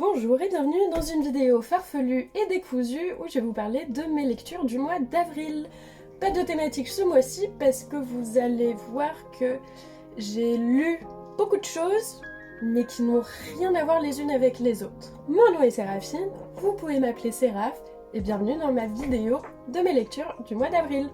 Bonjour et bienvenue dans une vidéo farfelue et décousue où je vais vous parler de mes lectures du mois d'avril. Pas de thématique ce mois-ci parce que vous allez voir que j'ai lu beaucoup de choses mais qui n'ont rien à voir les unes avec les autres. Mon nom est Séraphine, vous pouvez m'appeler Séraph et bienvenue dans ma vidéo de mes lectures du mois d'avril.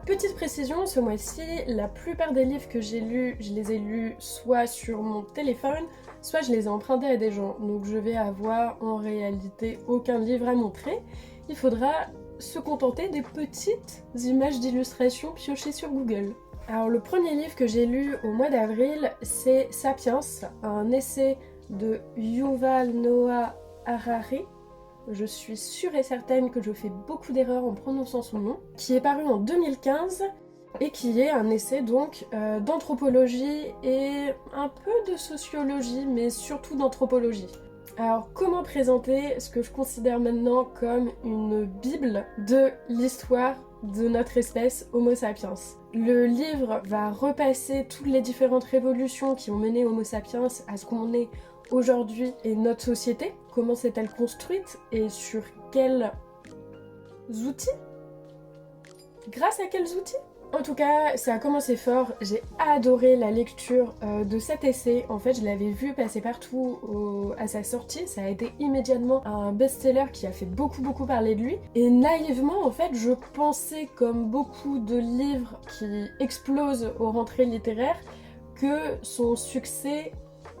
Petite précision, ce mois-ci, la plupart des livres que j'ai lus, je les ai lus soit sur mon téléphone, soit je les ai empruntés à des gens. Donc je vais avoir en réalité aucun livre à montrer. Il faudra se contenter des petites images d'illustration piochées sur Google. Alors le premier livre que j'ai lu au mois d'avril, c'est Sapiens, un essai de Yuval Noah Harari. Je suis sûre et certaine que je fais beaucoup d'erreurs en prononçant son nom, qui est paru en 2015 et qui est un essai donc d'anthropologie et un peu de sociologie, mais surtout d'anthropologie. Alors comment présenter ce que je considère maintenant comme une bible de l'histoire de notre espèce Homo sapiens. Le livre va repasser toutes les différentes révolutions qui ont mené Homo sapiens à ce qu'on est aujourd'hui et notre société, comment s'est-elle construite et sur quels outils? Grâce à quels outils? En tout cas, ça a commencé fort, j'ai adoré la lecture de cet essai. En fait, je l'avais vu passer partout à sa sortie, ça a été immédiatement un best-seller qui a fait beaucoup parler de lui. Et naïvement, en fait, je pensais, comme beaucoup de livres qui explosent aux rentrées littéraires, que son succès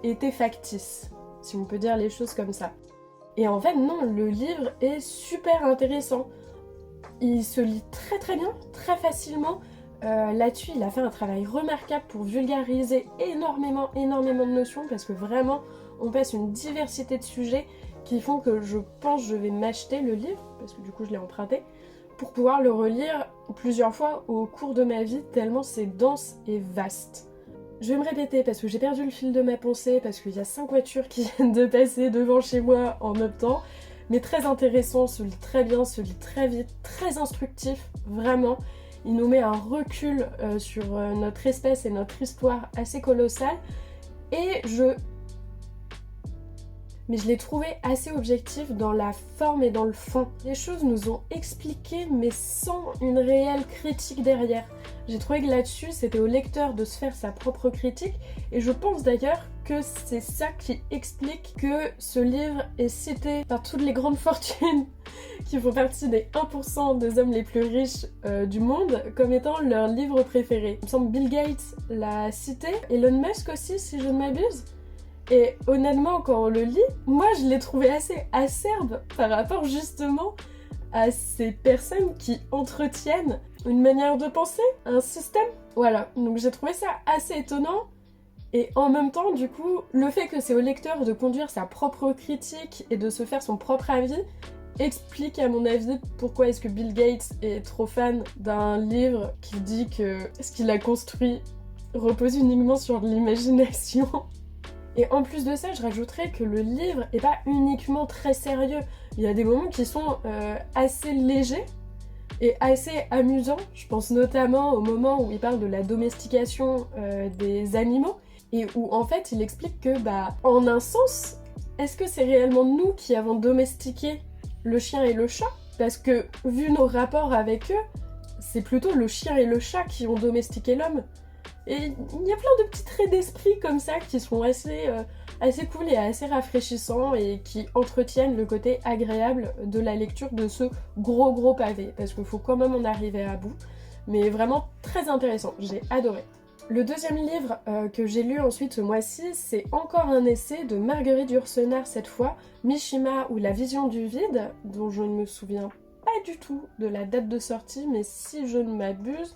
était factice, si on peut dire les choses comme ça. Et en fait, non, le livre est super intéressant. Il se lit très bien, très facilement. Là-dessus, il a fait un travail remarquable pour vulgariser énormément de notions parce que vraiment, on passe une diversité de sujets qui font que je pense que je vais m'acheter le livre, parce que du coup je l'ai emprunté, pour pouvoir le relire plusieurs fois au cours de ma vie, tellement c'est dense et vaste. Je vais me répéter parce que j'ai perdu le fil de ma pensée, parce qu'il y a 5 voitures qui viennent de passer devant chez moi en même temps, mais très intéressant, se lit très bien, se lit très vite, très instructif, vraiment. Il nous met un recul sur notre espèce et notre histoire assez colossal, mais je l'ai trouvé assez objectif dans la forme et dans le fond. Les choses nous ont expliqué mais sans une réelle critique derrière. J'ai trouvé que là-dessus, c'était au lecteur de se faire sa propre critique et je pense d'ailleurs que c'est ça qui explique que ce livre est cité par toutes les grandes fortunes qui font partie des 1% des hommes les plus riches du monde comme étant leur livre préféré. Il me semble Bill Gates l'a cité, Elon Musk aussi si je ne m'abuse. Et honnêtement, quand on le lit, moi je l'ai trouvé assez acerbe par rapport justement à ces personnes qui entretiennent une manière de penser, un système. Voilà, donc j'ai trouvé ça assez étonnant. Et en même temps, du coup, le fait que c'est au lecteur de conduire sa propre critique et de se faire son propre avis explique à mon avis pourquoi est-ce que Bill Gates est trop fan d'un livre qui dit que ce qu'il a construit repose uniquement sur de l'imagination. Et en plus de ça, je rajouterais que le livre est pas uniquement très sérieux. Il y a des moments qui sont assez légers et assez amusants. Je pense notamment au moment où il parle de la domestication des animaux et où en fait il explique que, en un sens, est-ce que c'est réellement nous qui avons domestiqué le chien et le chat? Parce que vu nos rapports avec eux, c'est plutôt le chien et le chat qui ont domestiqué l'homme. Et il y a plein de petits traits d'esprit comme ça qui sont assez cool et assez rafraîchissants et qui entretiennent le côté agréable de la lecture de ce gros pavé, parce qu'il faut quand même en arriver à bout, mais vraiment très intéressant, j'ai adoré. Le deuxième livre que j'ai lu ensuite ce mois-ci, c'est encore un essai de Marguerite Yourcenar cette fois, Mishima ou la vision du vide, dont je ne me souviens pas du tout de la date de sortie, mais si je ne m'abuse,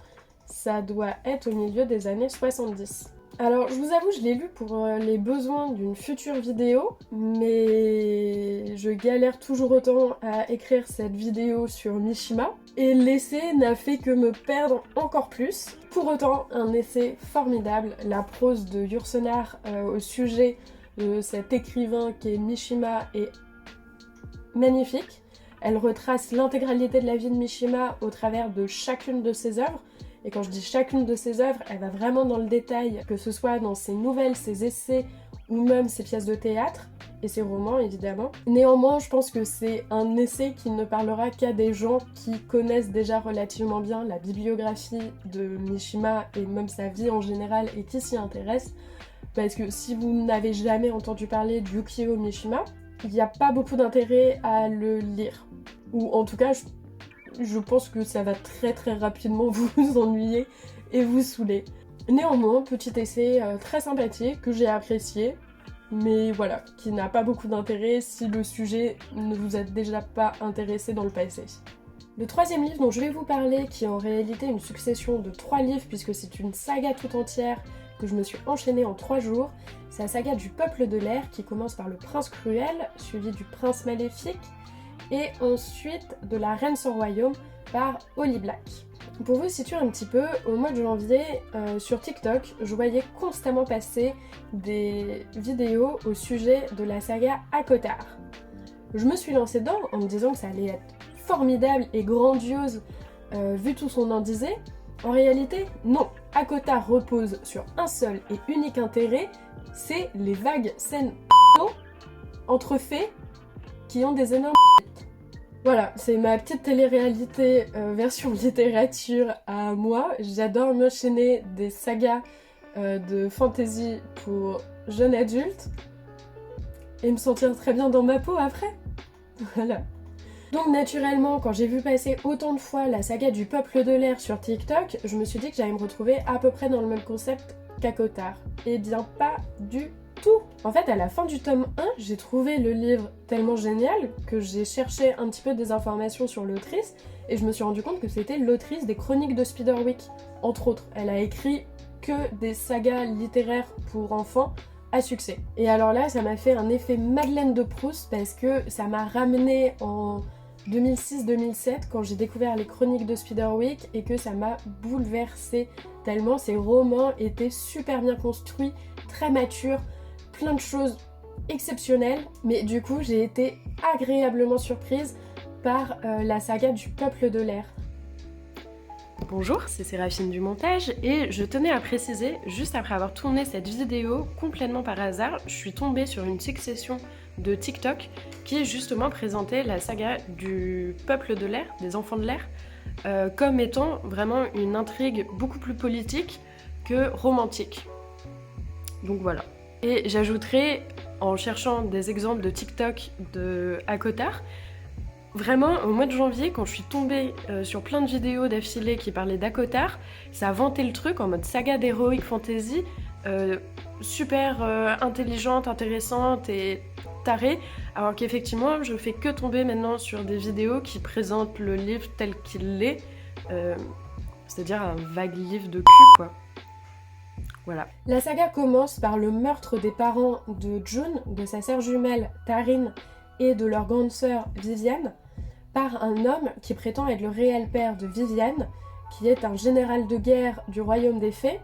ça doit être au milieu des années 70. Alors je vous avoue, je l'ai lu pour les besoins d'une future vidéo, mais je galère toujours autant à écrire cette vidéo sur Mishima, et l'essai n'a fait que me perdre encore plus. Pour autant, un essai formidable, la prose de Yourcenar au sujet de cet écrivain qui est Mishima est magnifique. Elle retrace l'intégralité de la vie de Mishima au travers de chacune de ses œuvres. Et quand je dis chacune de ses œuvres, elle va vraiment dans le détail, que ce soit dans ses nouvelles, ses essais ou même ses pièces de théâtre et ses romans évidemment. Néanmoins, je pense que c'est un essai qui ne parlera qu'à des gens qui connaissent déjà relativement bien la bibliographie de Mishima et même sa vie en général et qui s'y intéressent. Parce que si vous n'avez jamais entendu parler de Yukio Mishima, il n'y a pas beaucoup d'intérêt à le lire. Ou en tout cas, je pense que ça va très très rapidement vous ennuyer et vous saouler. Néanmoins, petit essai très sympathique que j'ai apprécié, mais voilà, qui n'a pas beaucoup d'intérêt si le sujet ne vous a déjà pas intéressé dans le passé. Le troisième livre dont je vais vous parler, qui est en réalité une succession de 3 livres puisque c'est une saga tout entière que je me suis enchaînée en 3 jours, c'est la saga du Peuple de l'air qui commence par le Prince Cruel, suivi du Prince Maléfique, et ensuite de la Reine sans royaume par Holly Black. Pour vous situer un petit peu, au mois de janvier, sur TikTok, je voyais constamment passer des vidéos au sujet de la saga ACOTAR. Je me suis lancée dedans en me disant que ça allait être formidable et grandiose vu tout son en disait. En réalité, non. ACOTAR repose sur un seul et unique intérêt, c'est les vagues scènes entre fées qui ont des énormes. Voilà, c'est ma petite télé-réalité version littérature à moi. J'adore m'enchaîner des sagas de fantasy pour jeunes adultes et me sentir très bien dans ma peau après. Voilà. Donc naturellement, quand j'ai vu passer autant de fois la saga du Peuple de l'air sur TikTok, je me suis dit que j'allais me retrouver à peu près dans le même concept qu'ACOTAR. Eh bien pas du tout. En fait, à la fin du tome 1, j'ai trouvé le livre tellement génial que j'ai cherché un petit peu des informations sur l'autrice et je me suis rendu compte que c'était l'autrice des Chroniques de Spiderwick, entre autres. Elle a écrit que des sagas littéraires pour enfants à succès. Et alors là, ça m'a fait un effet Madeleine de Proust parce que ça m'a ramené en 2006-2007 quand j'ai découvert les Chroniques de Spiderwick et que ça m'a bouleversée tellement ces romans étaient super bien construits, très matures, plein de choses exceptionnelles, mais du coup j'ai été agréablement surprise par la saga du Peuple de l'air. Bonjour, c'est Séraphine du montage et je tenais à préciser, juste après avoir tourné cette vidéo complètement par hasard, je suis tombée sur une succession de TikTok qui justement présentait la saga du Peuple de l'air, des enfants de l'air, comme étant vraiment une intrigue beaucoup plus politique que romantique. Donc voilà. Et j'ajouterai, en cherchant des exemples de TikTok de ACOTAR, vraiment, au mois de janvier, quand je suis tombée sur plein de vidéos d'affilée qui parlaient d'ACOTAR, ça a vanté le truc en mode saga d'heroic fantasy, super intelligente, intéressante et tarée, alors qu'effectivement, je fais que tomber maintenant sur des vidéos qui présentent le livre tel qu'il est, c'est-à-dire un vague livre de cul, quoi. Voilà. La saga commence par le meurtre des parents de June, de sa sœur jumelle Tarin et de leur grande sœur Viviane, par un homme qui prétend être le réel père de Viviane, qui est un général de guerre du royaume des fées,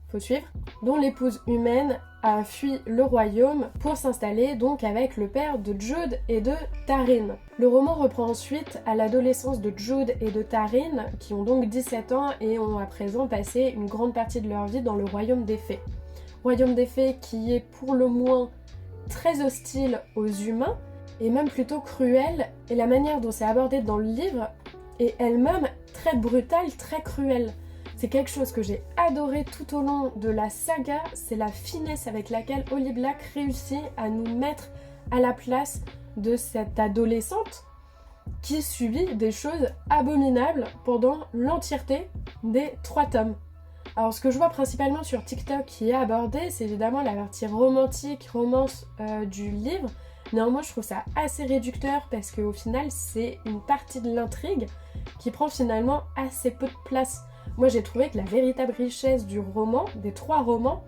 faut suivre, dont l'épouse humaine a fui le royaume pour s'installer donc avec le père de Jude et de Tarin. Le roman reprend ensuite à l'adolescence de Jude et de Tarin, qui ont donc 17 ans et ont à présent passé une grande partie de leur vie dans le royaume des fées. Royaume des fées qui est pour le moins très hostile aux humains, et même plutôt cruel, et la manière dont c'est abordé dans le livre est elle-même très brutale, très cruelle. C'est quelque chose que j'ai adoré tout au long de la saga, c'est la finesse avec laquelle Holly Black réussit à nous mettre à la place de cette adolescente qui subit des choses abominables pendant l'entièreté des 3 tomes. Alors ce que je vois principalement sur TikTok qui est abordé, c'est évidemment la partie romantique, romance du livre. Néanmoins, je trouve ça assez réducteur parce qu'au final, c'est une partie de l'intrigue qui prend finalement assez peu de place. Moi, j'ai trouvé que la véritable richesse du roman, des 3 romans,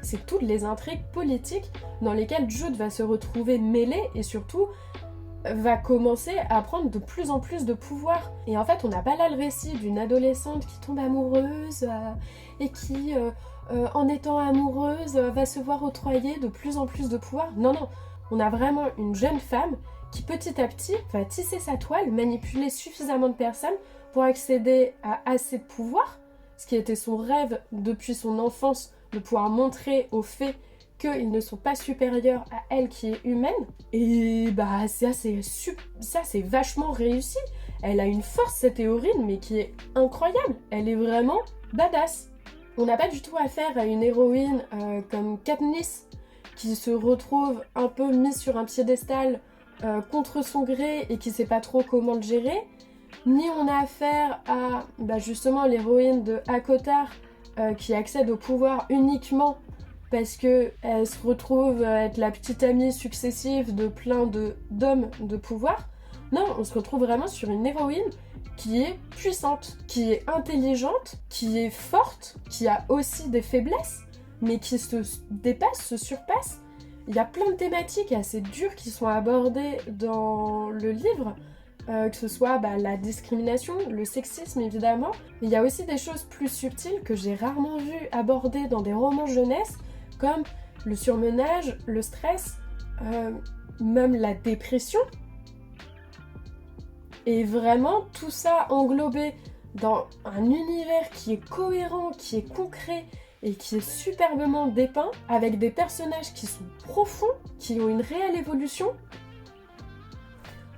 c'est toutes les intrigues politiques dans lesquelles Jude va se retrouver mêlé et surtout va commencer à prendre de plus en plus de pouvoir. Et en fait, on n'a pas là le récit d'une adolescente qui tombe amoureuse et qui, en étant amoureuse, va se voir octroyer de plus en plus de pouvoir. Non, non, on a vraiment une jeune femme qui petit à petit va tisser sa toile, manipuler suffisamment de personnes pour accéder à assez de pouvoir, ce qui était son rêve depuis son enfance, de pouvoir montrer aux fées qu'ils ne sont pas supérieurs à elle qui est humaine. Et bah ça c'est vachement réussi. Elle a une force cette héroïne mais qui est incroyable. Elle est vraiment badass. On n'a pas du tout affaire à une héroïne comme Katniss qui se retrouve un peu mise sur un piédestal contre son gré et qui sait pas trop comment le gérer. Ni on a affaire à justement l'héroïne de ACOTAR qui accède au pouvoir uniquement parce qu'elle se retrouve être la petite amie successive de plein d'hommes de pouvoir. Non, on se retrouve vraiment sur une héroïne qui est puissante, qui est intelligente, qui est forte, qui a aussi des faiblesses, mais qui se dépasse, se surpasse. Il y a plein de thématiques assez dures qui sont abordées dans le livre, que ce soit la discrimination, le sexisme évidemment. Il y a aussi des choses plus subtiles que j'ai rarement vues abordées dans des romans jeunesse, comme le surmenage, le stress, même la dépression. Et vraiment, tout ça englobé dans un univers qui est cohérent, qui est concret et qui est superbement dépeint, avec des personnages qui sont profonds, qui ont une réelle évolution.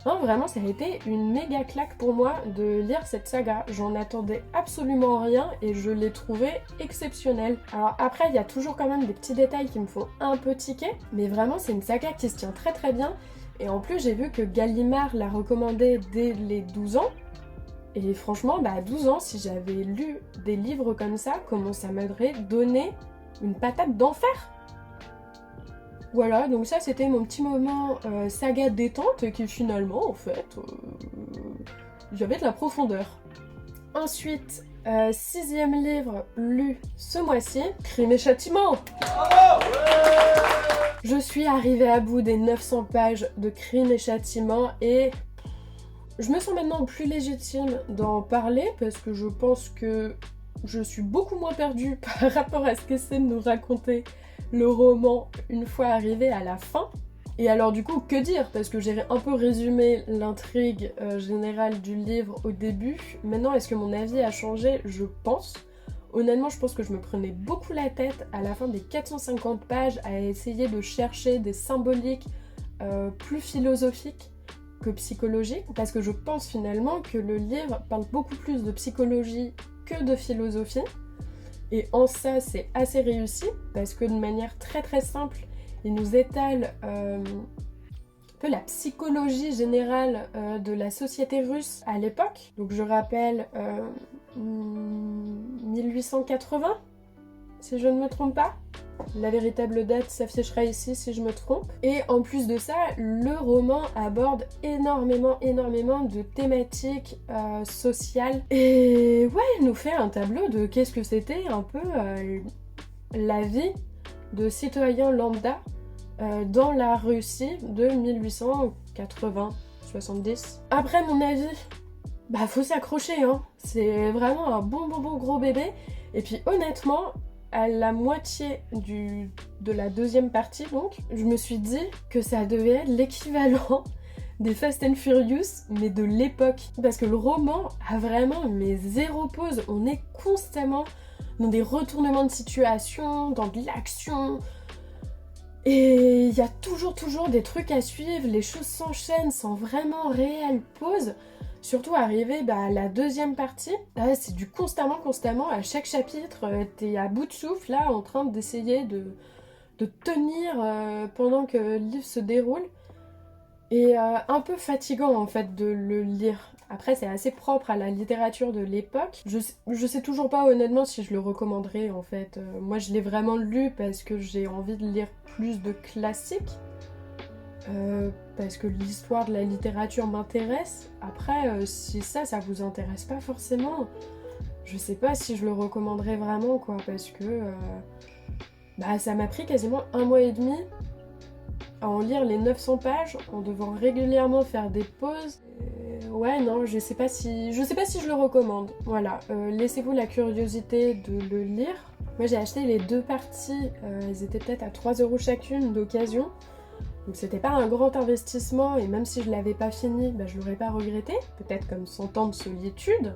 Non, vraiment, ça a été une méga claque pour moi de lire cette saga. J'en attendais absolument rien et je l'ai trouvée exceptionnelle. Alors après, il y a toujours quand même des petits détails qui me font un peu tiquer, mais vraiment, c'est une saga qui se tient très très bien. Et en plus, j'ai vu que Gallimard l'a recommandé dès les 12 ans. Et franchement, à 12 ans, si j'avais lu des livres comme ça, comment ça m'aurait donné une patate d'enfer. Voilà, donc ça c'était mon petit moment saga détente qui finalement, en fait, j'avais de la profondeur. Ensuite, 6e livre lu ce mois-ci, Crime et Châtiment. Je suis arrivée à bout des 900 pages de Crime et Châtiment et je me sens maintenant plus légitime d'en parler parce que je pense que je suis beaucoup moins perdue par rapport à ce qu'essaie de nous raconter le roman une fois arrivé à la fin. Et alors du coup, que dire? Parce que j'ai un peu résumé l'intrigue générale du livre au début. Maintenant, est-ce que mon avis a changé? Je pense. Honnêtement, je pense que je me prenais beaucoup la tête à la fin des 450 pages à essayer de chercher des symboliques plus philosophiques que psychologiques, parce que je pense finalement que le livre parle beaucoup plus de psychologie que de philosophie. Et en ça, c'est assez réussi, parce que de manière très très simple, il nous étale un peu la psychologie générale de la société russe à l'époque. Donc je rappelle 1880, si je ne me trompe pas. La véritable date s'affichera ici si je me trompe. Et en plus de ça, le roman aborde énormément de thématiques sociales. Et ouais, il nous fait un tableau de qu'est-ce que c'était un peu la vie de citoyens lambda dans la Russie de 1880-70. Après mon avis, faut s'accrocher, hein. C'est vraiment un bon gros bébé. Et puis honnêtement, à la moitié de la deuxième partie, donc, je me suis dit que ça devait être l'équivalent des Fast and Furious, mais de l'époque. Parce que le roman a vraiment zéro pause. On est constamment dans des retournements de situation, dans de l'action. Et il y a toujours des trucs à suivre. Les choses s'enchaînent sans vraiment réelle pause. Surtout arrivé à la deuxième partie, c'est du constamment, à chaque chapitre, t'es à bout de souffle là, en train d'essayer de tenir pendant que le livre se déroule. Et un peu fatigant en fait de le lire. Après c'est assez propre à la littérature de l'époque. Je sais toujours pas honnêtement si je le recommanderais en fait. Moi je l'ai vraiment lu parce que j'ai envie de lire plus de classiques. Parce que l'histoire de la littérature m'intéresse. Après, si ça vous intéresse pas forcément, je sais pas si je le recommanderais vraiment, quoi, parce que ça m'a pris quasiment 1 mois et demi à en lire les 900 pages, en devant régulièrement faire des pauses. Ouais, non, je sais pas si je le recommande. Voilà, laissez-vous la curiosité de le lire. Moi, j'ai acheté les 2 parties, elles étaient peut-être à 3 € chacune d'occasion. Donc c'était pas un grand investissement, et même si je l'avais pas fini, je l'aurais pas regretté. Peut-être comme 100 ans de solitude,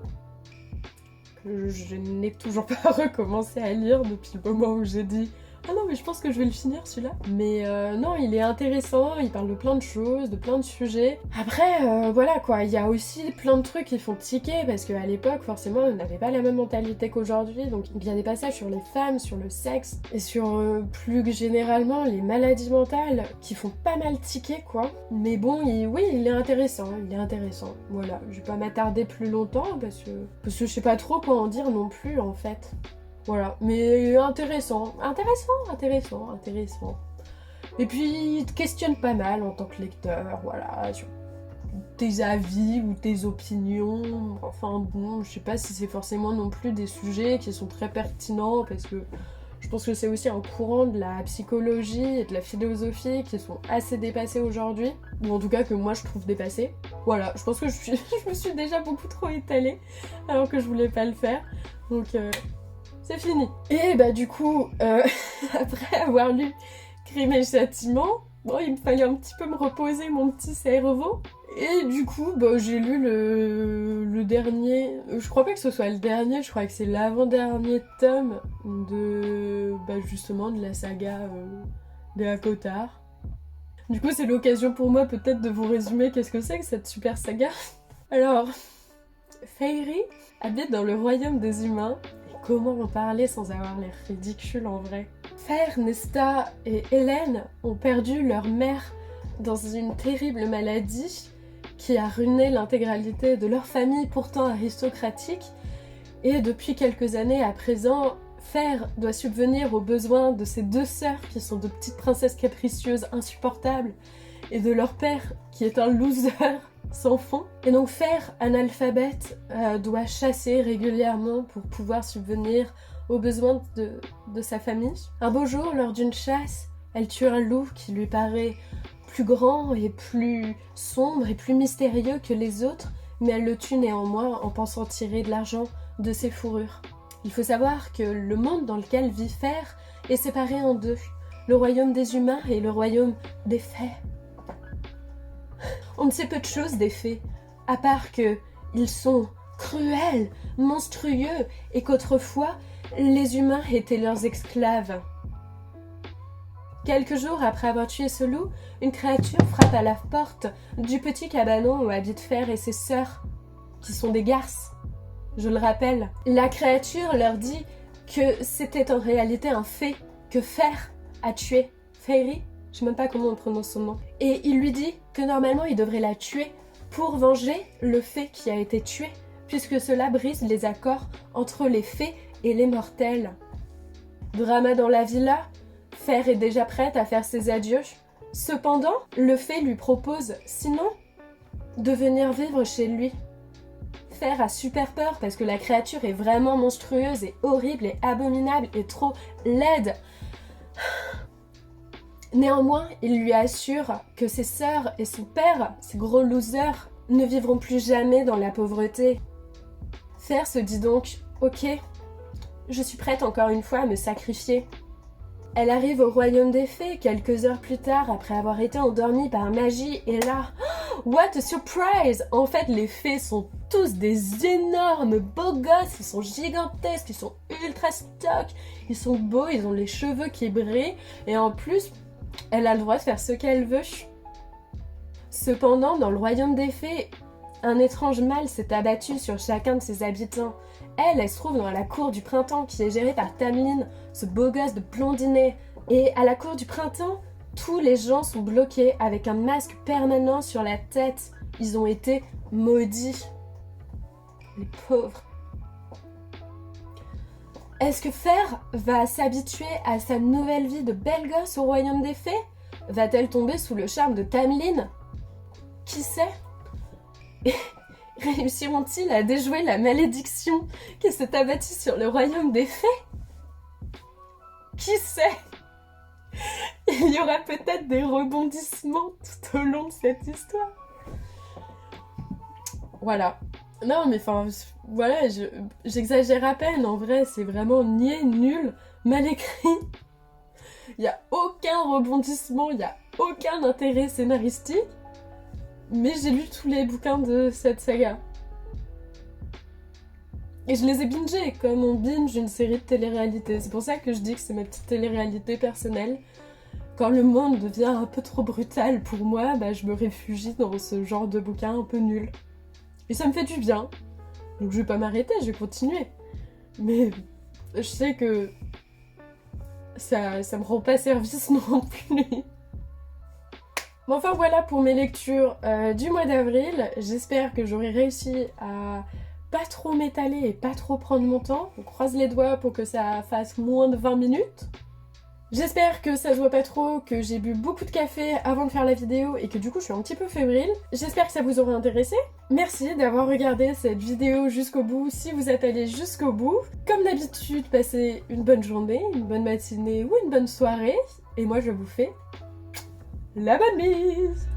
que je n'ai toujours pas recommencé à lire depuis le moment où j'ai dit ah non mais je pense que je vais le finir celui-là. Mais non, il est intéressant, il parle de plein de choses, de plein de sujets. Après, voilà quoi, il y a aussi plein de trucs qui font tiquer, parce qu'à l'époque, forcément, on n'avait pas la même mentalité qu'aujourd'hui, donc il y a des passages sur les femmes, sur le sexe, et sur plus généralement les maladies mentales, qui font pas mal tiquer quoi. Mais bon, oui, il est intéressant, Voilà, je vais pas m'attarder plus longtemps, parce que je sais pas trop quoi en dire non plus en fait. Voilà, mais intéressant. Et puis, il te questionne pas mal en tant que lecteur, voilà, sur tes avis ou tes opinions. Enfin bon, je sais pas si c'est forcément non plus des sujets qui sont très pertinents, parce que je pense que c'est aussi un courant de la psychologie et de la philosophie qui sont assez dépassés aujourd'hui, ou en tout cas que moi je trouve dépassés. Voilà, je pense que je me suis déjà beaucoup trop étalée, alors que je voulais pas le faire, donc... c'est fini. Et du coup, après avoir lu Crime et Châtiment, bon, il me fallait un petit peu me reposer mon petit cerveau. Et du coup, j'ai lu le dernier... je crois pas que ce soit le dernier, je crois que c'est l'avant-dernier tome de... justement, de la saga de ACOTAR. Du coup, c'est l'occasion pour moi peut-être de vous résumer qu'est-ce que c'est que cette super saga. Alors, Feyre habite dans le royaume des humains. Comment en parler sans avoir l'air ridicule en vrai? Fer, Nesta et Hélène ont perdu leur mère dans une terrible maladie qui a ruiné l'intégralité de leur famille pourtant aristocratique, et depuis quelques années à présent, Fer doit subvenir aux besoins de ses deux sœurs qui sont de petites princesses capricieuses insupportables, et de leur père qui est un loser sans fond. Et donc Fer, analphabète, doit chasser régulièrement pour pouvoir subvenir aux besoins de sa famille. Un beau jour, lors d'une chasse, elle tue un loup qui lui paraît plus grand et plus sombre et plus mystérieux que les autres, mais elle le tue néanmoins en pensant tirer de l'argent de ses fourrures. Il faut savoir que le monde dans lequel vit Fer est séparé en deux, le royaume des humains et le royaume des fées. On ne sait peu de choses des fées, à part que ils sont cruels, monstrueux, et qu'autrefois, les humains étaient leurs esclaves. Quelques jours après avoir tué ce loup, une créature frappe à la porte du petit cabanon où habitent Fer et ses sœurs, qui sont des garces. Je le rappelle, la créature leur dit que c'était en réalité un fée que Fer a tué. Feyre, je sais même pas comment on prononce son nom. Et il lui dit que normalement il devrait la tuer pour venger le fée qui a été tué, puisque cela brise les accords entre les fées et les mortels. Drama dans la villa, Fer est déjà prête à faire ses adieux. Cependant, le fée lui propose, sinon, de venir vivre chez lui. Fer a super peur parce que la créature est vraiment monstrueuse et horrible et abominable et trop laide. Néanmoins, il lui assure que ses sœurs et son père, ces gros losers, ne vivront plus jamais dans la pauvreté. Fer se dit donc « Ok, je suis prête encore une fois à me sacrifier ». Elle arrive au royaume des fées quelques heures plus tard après avoir été endormie par magie, et là, what a surprise! En fait, les fées sont tous des énormes beaux gosses, ils sont gigantesques, ils sont ultra stock, ils sont beaux, ils ont les cheveux qui brillent, et en plus, elle a le droit de faire ce qu'elle veut. Cependant, dans le royaume des fées, un étrange mal s'est abattu sur chacun de ses habitants. Elle se trouve dans la cour du printemps qui est gérée par Tamlin, ce beau gosse de blondinet. Et à la cour du printemps, tous les gens sont bloqués avec un masque permanent sur la tête. Ils ont été maudits. Les pauvres. Est-ce que Fer va s'habituer à sa nouvelle vie de belle gosse au royaume des fées? Va-t-elle tomber sous le charme de Tamlin? Qui sait? Réussiront-ils à déjouer la malédiction qui s'est abattue sur le royaume des fées? Qui sait? Il y aura peut-être des rebondissements tout au long de cette histoire. Voilà. Non mais enfin, voilà, j'exagère à peine, en vrai, c'est vraiment niais, nul, mal écrit. Il n'y a aucun rebondissement, il n'y a aucun intérêt scénaristique, mais j'ai lu tous les bouquins de cette saga. Et je les ai bingés comme on binge une série de télé-réalité. C'est pour ça que je dis que c'est ma petite télé-réalité personnelle. Quand le monde devient un peu trop brutal pour moi, bah, je me réfugie dans ce genre de bouquin un peu nul. Et ça me fait du bien. Donc je vais pas m'arrêter, je vais continuer. Mais je sais que ça me rend pas service non plus. Bon, enfin voilà pour mes lectures du mois d'avril. J'espère que j'aurai réussi à pas trop m'étaler et pas trop prendre mon temps. On croise les doigts pour que ça fasse moins de 20 minutes. J'espère que ça se voit pas trop, que j'ai bu beaucoup de café avant de faire la vidéo et que du coup je suis un petit peu fébrile. J'espère que ça vous aura intéressé. Merci d'avoir regardé cette vidéo jusqu'au bout, si vous êtes allé jusqu'au bout. Comme d'habitude, passez une bonne journée, une bonne matinée ou une bonne soirée. Et moi je vous fais la bonne bise!